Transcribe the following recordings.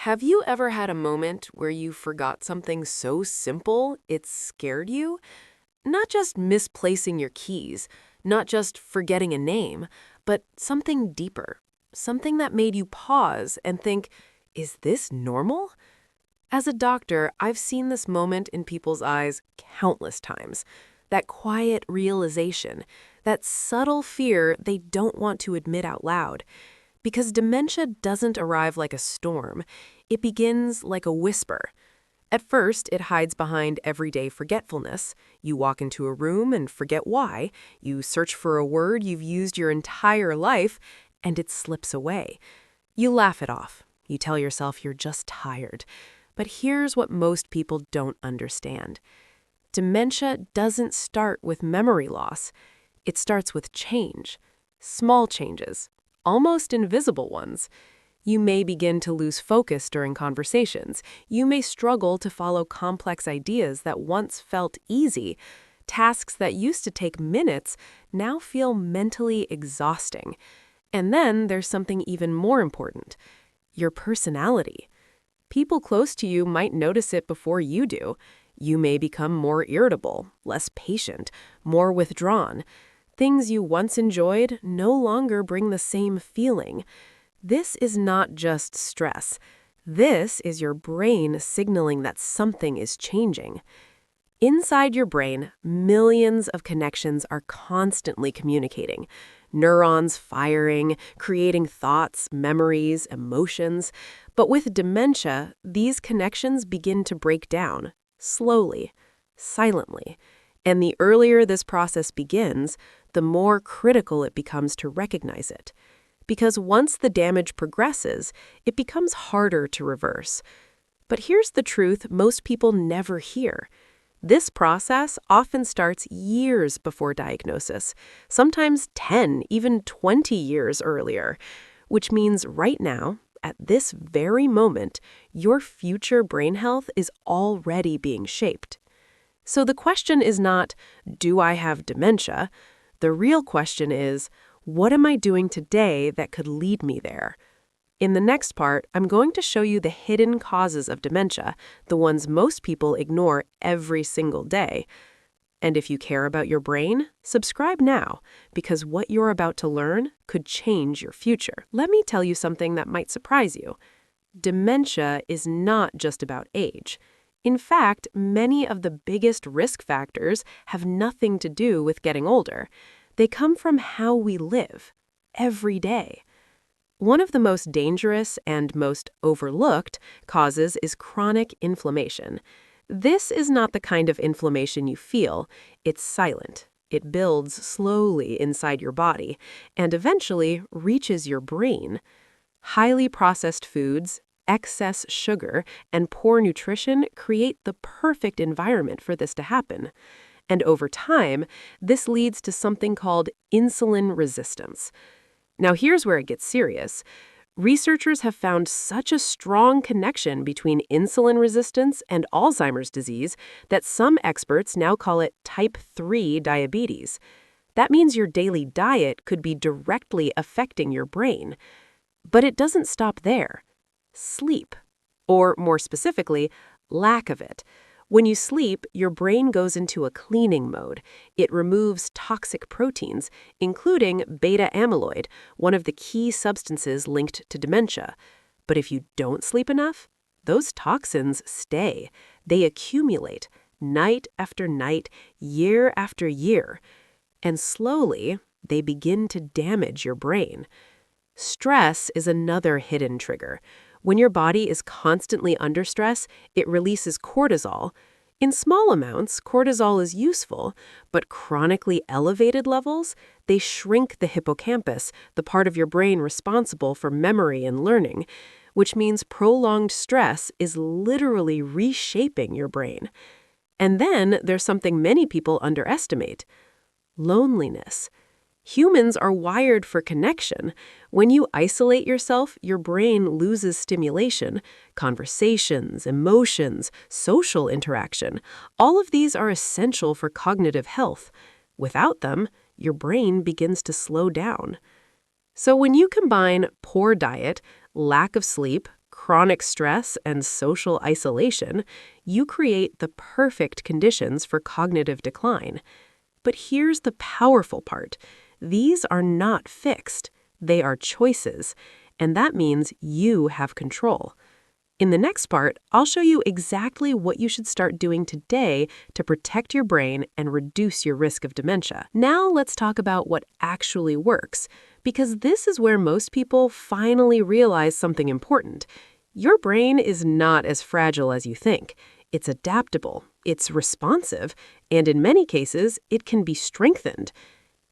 Have you ever had a moment where you forgot something so simple it scared you? Not just misplacing your keys, not just forgetting a name, but something deeper. Something that made you pause and think, is this normal? As a doctor, I've seen this moment in people's eyes countless times. That quiet realization, that subtle fear they don't want to admit out loud. Because dementia doesn't arrive like a storm. It begins like a whisper. At first, it hides behind everyday forgetfulness. You walk into a room and forget why. You search for a word you've used your entire life, and it slips away. You laugh it off. You tell yourself you're just tired. But here's what most people don't understand. Dementia doesn't start with memory loss. It starts with change. Small changes. Almost invisible ones. You may begin to lose focus during conversations. You may struggle to follow complex ideas that once felt easy. Tasks that used to take minutes now feel mentally exhausting. And then there's something even more important. Your personality. People close to you might notice it before you do. You may become more irritable, less patient, more withdrawn. Things you once enjoyed no longer bring the same feeling. This is not just stress. This is your brain signaling that something is changing. Inside your brain, millions of connections are constantly communicating. Neurons firing, creating thoughts, memories, emotions. But with dementia, these connections begin to break down, slowly, silently. And the earlier this process begins, the more critical it becomes to recognize it. Because once the damage progresses, it becomes harder to reverse. But here's the truth most people never hear. This process often starts years before diagnosis, sometimes 10, even 20 years earlier, which means right now, at this very moment, your future brain health is already being shaped. So the question is not, do I have dementia? The real question is, what am I doing today that could lead me there? In the next part, I'm going to show you the hidden causes of dementia, the ones most people ignore every single day. And if you care about your brain, subscribe now, because what you're about to learn could change your future. Let me tell you something that might surprise you. Dementia is not just about age. In fact, many of the biggest risk factors have nothing to do with getting older. They come from how we live, every day. One of the most dangerous and most overlooked causes is chronic inflammation. This is not the kind of inflammation you feel. It's silent. It builds slowly inside your body and eventually reaches your brain. Highly processed foods, excess sugar, and poor nutrition create the perfect environment for this to happen. And over time, this leads to something called insulin resistance. Now here's where it gets serious. Researchers have found such a strong connection between insulin resistance and Alzheimer's disease that some experts now call it type 3 diabetes. That means your daily diet could be directly affecting your brain. But it doesn't stop there. Sleep, or more specifically, lack of it. When you sleep, your brain goes into a cleaning mode. It removes toxic proteins, including beta amyloid, one of the key substances linked to dementia. But if you don't sleep enough, those toxins stay. They accumulate, night after night, year after year. And slowly, they begin to damage your brain. Stress is another hidden trigger. When your body is constantly under stress, it releases cortisol. In small amounts, cortisol is useful, but chronically elevated levels, they shrink the hippocampus, the part of your brain responsible for memory and learning, which means prolonged stress is literally reshaping your brain. And then there's something many people underestimate: loneliness. Humans are wired for connection. When you isolate yourself, your brain loses stimulation, conversations, emotions, social interaction. All of these are essential for cognitive health. Without them, your brain begins to slow down. So when you combine poor diet, lack of sleep, chronic stress and social isolation, you create the perfect conditions for cognitive decline. But here's the powerful part. These are not fixed. They are choices, and that means you have control. In the next part, I'll show you exactly what you should start doing today to protect your brain and reduce your risk of dementia. Now let's talk about what actually works, because this is where most people finally realize something important. Your brain is not as fragile as you think. It's adaptable, it's responsive, and in many cases, it can be strengthened.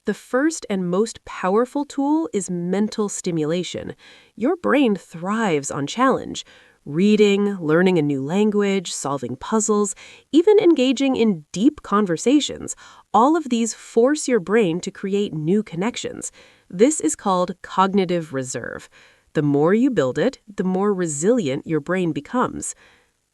The first and most powerful tool is mental stimulation. Your brain thrives on challenge. Reading, learning a new language, solving puzzles, even engaging in deep conversations, all of these force your brain to create new connections. This is called cognitive reserve. The more you build it, the more resilient your brain becomes.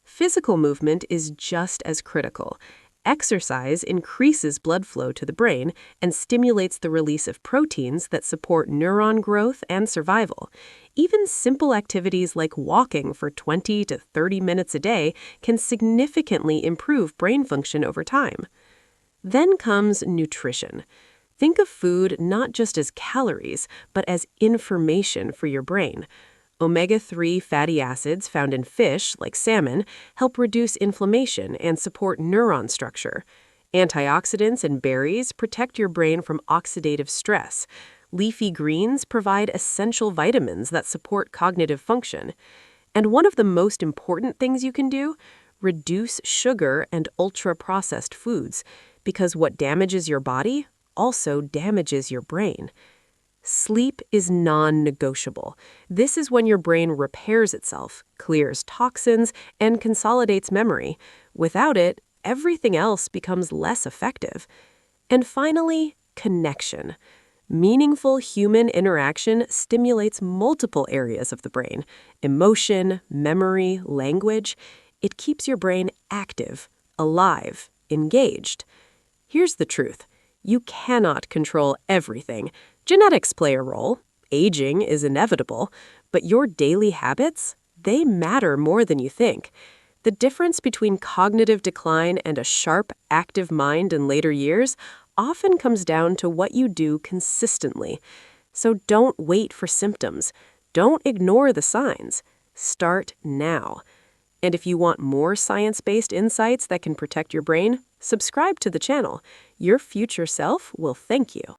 Physical movement is just as critical. Exercise increases blood flow to the brain and stimulates the release of proteins that support neuron growth and survival. Even simple activities like walking for 20 to 30 minutes a day can significantly improve brain function over time. Then comes nutrition. Think of food not just as calories, but as information for your brain. Omega-3 fatty acids found in fish, like salmon, help reduce inflammation and support neuron structure. Antioxidants in berries protect your brain from oxidative stress. Leafy greens provide essential vitamins that support cognitive function. And one of the most important things you can do? Reduce sugar and ultra-processed foods, because what damages your body also damages your brain. Sleep is non-negotiable. This is when your brain repairs itself, clears toxins, and consolidates memory. Without it, everything else becomes less effective. And finally, connection. Meaningful human interaction stimulates multiple areas of the brain: emotion, memory, language. It keeps your brain active, alive, engaged. Here's the truth. You cannot control everything. Genetics play a role. Aging is inevitable. But your daily habits, they matter more than you think. The difference between cognitive decline and a sharp, active mind in later years often comes down to what you do consistently. So don't wait for symptoms. Don't ignore the signs. Start now. And if you want more science-based insights that can protect your brain, subscribe to the channel. Your future self will thank you.